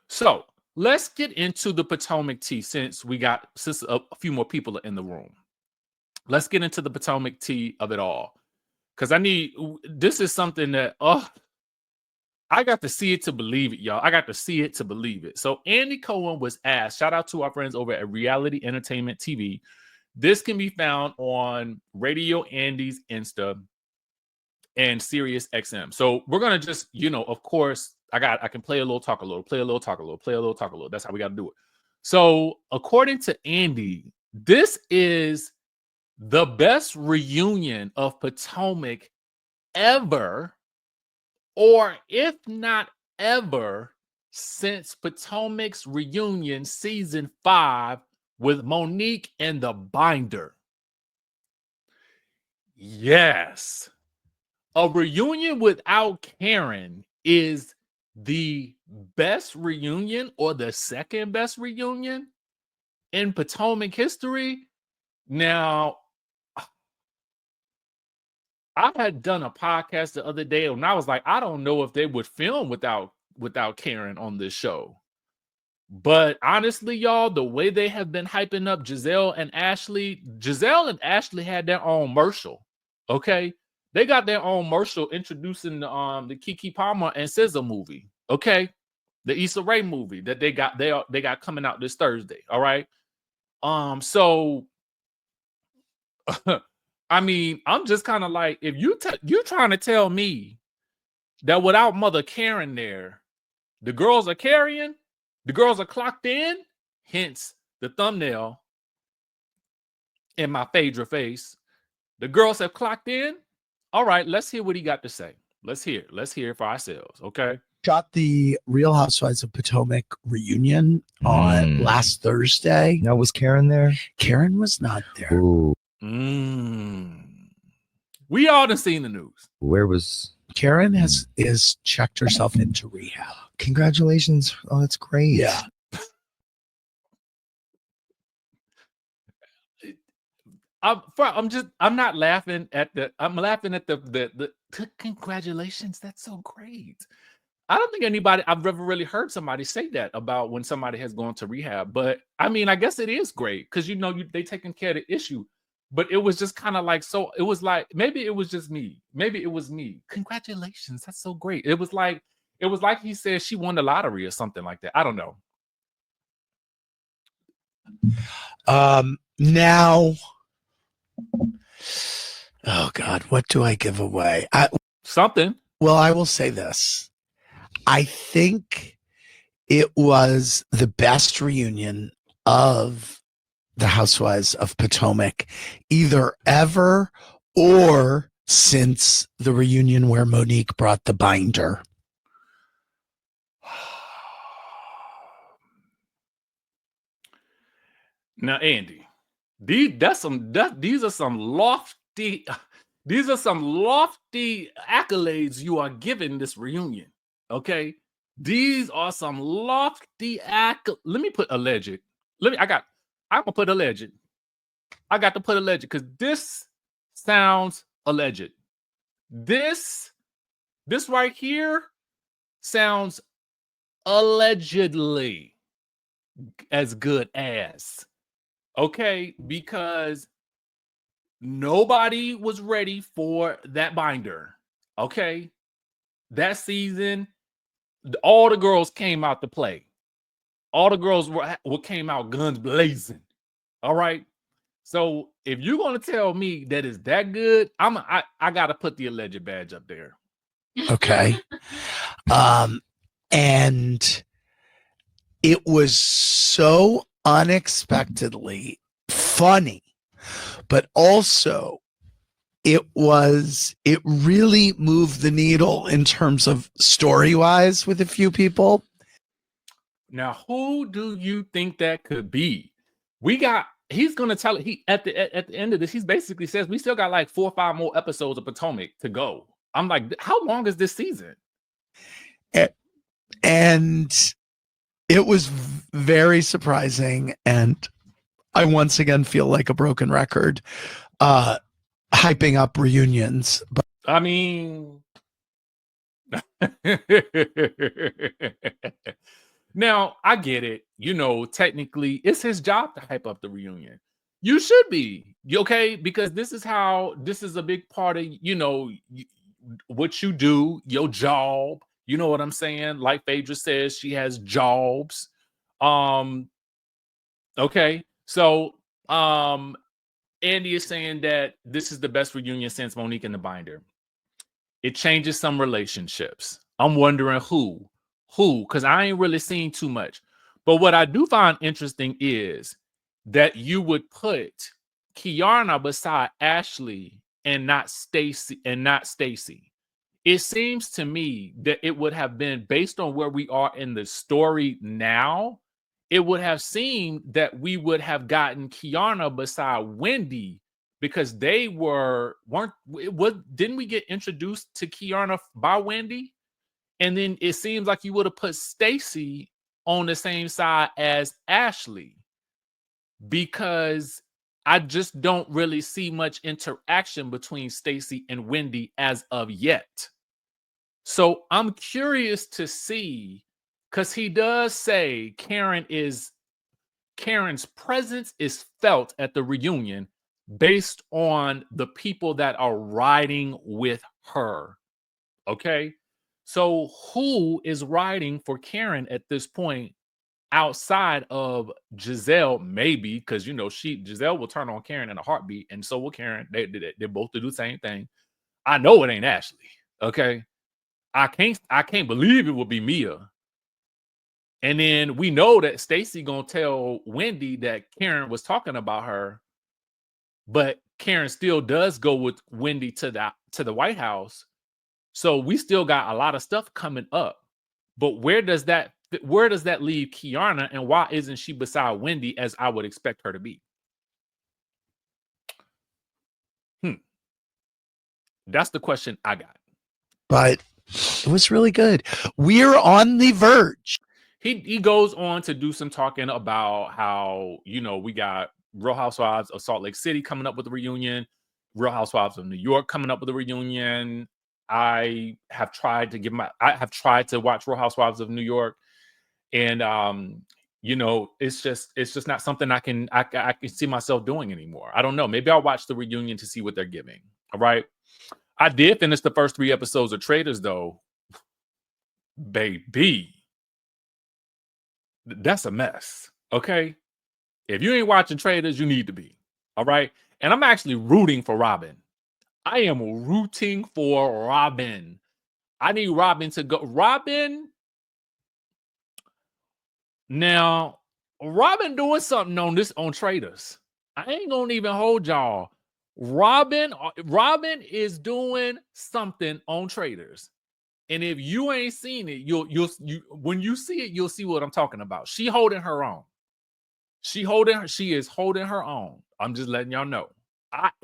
So let's get into the Potomac tea since a few more people are in the room. Let's get into the Potomac tea of it all. Because this is something that, I got to see it to believe it, y'all. I got to see it to believe it. So Andy Cohen was asked, shout out to our friends over at Reality Entertainment TV. This can be found on Radio Andy's Insta and Sirius XM. So we're going to just, of course, I can play a little, talk a little, play a little, talk a little, play a little, talk a little. That's how we got to do it. So according to Andy, this is the best reunion of Potomac ever, or if not ever, since Potomac's reunion season 5 with Monique and the Binder. Yes. A reunion without Karen is the best reunion or the second best reunion in Potomac history. Now, I had done a podcast the other day and I was like, I don't know if they would film without Karen on this show. But honestly, y'all, the way they have been hyping up Giselle and Ashley had their own commercial. Okay. They got their own commercial introducing the Keke Palmer and SZA movie. Okay. The Issa Rae movie that they got coming out this Thursday. All right. So I mean, I'm just kind of like, if you're trying to tell me that without Mother Karen there, the girls are carrying, the girls are clocked in, hence the thumbnail in my Phaedra face. The girls have clocked in. All right, let's hear what he got to say. Let's hear it for ourselves, okay? Shot the Real Housewives of Potomac reunion on last Thursday. Now, was Karen there? Karen was not there. Ooh. We all done seen the news. Where was Karen? Is checked herself into rehab. Congratulations. Oh, that's great. Yeah. I'm not laughing at I'm laughing at the congratulations. That's so great. I don't think I've ever really heard somebody say that about when somebody has gone to rehab. But I mean, I guess it is great because they taking care of the issue. But it was just kind of like, so it was like, maybe it was just me. Maybe it was me. Congratulations. That's so great. It was like he said she won the lottery or something like that. I don't know. Now, oh God, what do I give away? Something. Well, I will say this. I think it was the best reunion of the Housewives of Potomac, either ever or since the reunion where Monique brought the binder. Now, Andy, these are some lofty accolades you are giving this reunion. Okay, these are some lofty accolades. Let me put alleged. I'm gonna put alleged. I got to put alleged because this sounds alleged. This right here sounds allegedly as good as. Okay, because nobody was ready for that binder. Okay, that season, all the girls came out to play. All the girls came out guns blazing. All right. So if you're gonna tell me that it's that good, I gotta put the alleged badge up there. Okay. And it was so unexpectedly funny, but also it really moved the needle in terms of story-wise with a few people. Now, who do you think that could be? He's gonna tell it. At the end of this, he basically says we still got like 4 or 5 more episodes of Potomac to go. I'm like, how long is this season? And it was very surprising, and I once again feel like a broken record, hyping up reunions. But I mean, Now, I get it. You know, technically, it's his job to hype up the reunion. You should be. Okay? Because this is a big part of, what you do, your job. You know what I'm saying? Like Phaedra says, she has jobs. Okay. So, Andy is saying that this is the best reunion since Monique and the Binder. It changes some relationships. I'm wondering who, because I ain't really seen too much. But what I do find interesting is that you would put Kiana beside Ashley and not Stacy It seems to me that it would have been based on where we are in the story now. It would have seemed that we would have gotten Kiana beside Wendy because they didn't we get introduced to Kiana by Wendy? And then it seems like you would have put Stacy on the same side as Ashley because I just don't really see much interaction between Stacy and Wendy as of yet. So I'm curious to see, because he does say Karen's presence is felt at the reunion based on the people that are riding with her. Okay. So who is riding for Karen at this point outside of Giselle? Maybe because Giselle will turn on Karen in a heartbeat, and so will Karen. They both do the same thing. I know it ain't Ashley. Okay. I can't believe it will be Mia. And then we know that Stacy gonna tell Wendy that Karen was talking about her, but Karen still does go with Wendy to the White House. So we still got a lot of stuff coming up. But where does that leave Kiana, and why isn't she beside Wendy as I would expect her to be? That's the question I got. But it was really good. We're on the verge. He goes on to do some talking about how, we got Real Housewives of Salt Lake City coming up with a reunion, Real Housewives of New York coming up with a reunion. I have tried to watch Real Housewives of New York, and it's just not something I can see myself doing anymore. I don't know. Maybe I'll watch the reunion to see what they're giving. All right. I did finish the first 3 episodes of Traitors, though. Baby, that's a mess. Okay. If you ain't watching Traitors, you need to be. All right. And I'm actually rooting for Robin. I am rooting for Robin. I need Robin to go. Robin. Now, Robin doing something on Traitors. I ain't gonna even hold y'all. Robin is doing something on Traitors. And if you ain't seen it, you'll when you see it, you'll see what I'm talking about. She holding her own. She is holding her own. I'm just letting y'all know.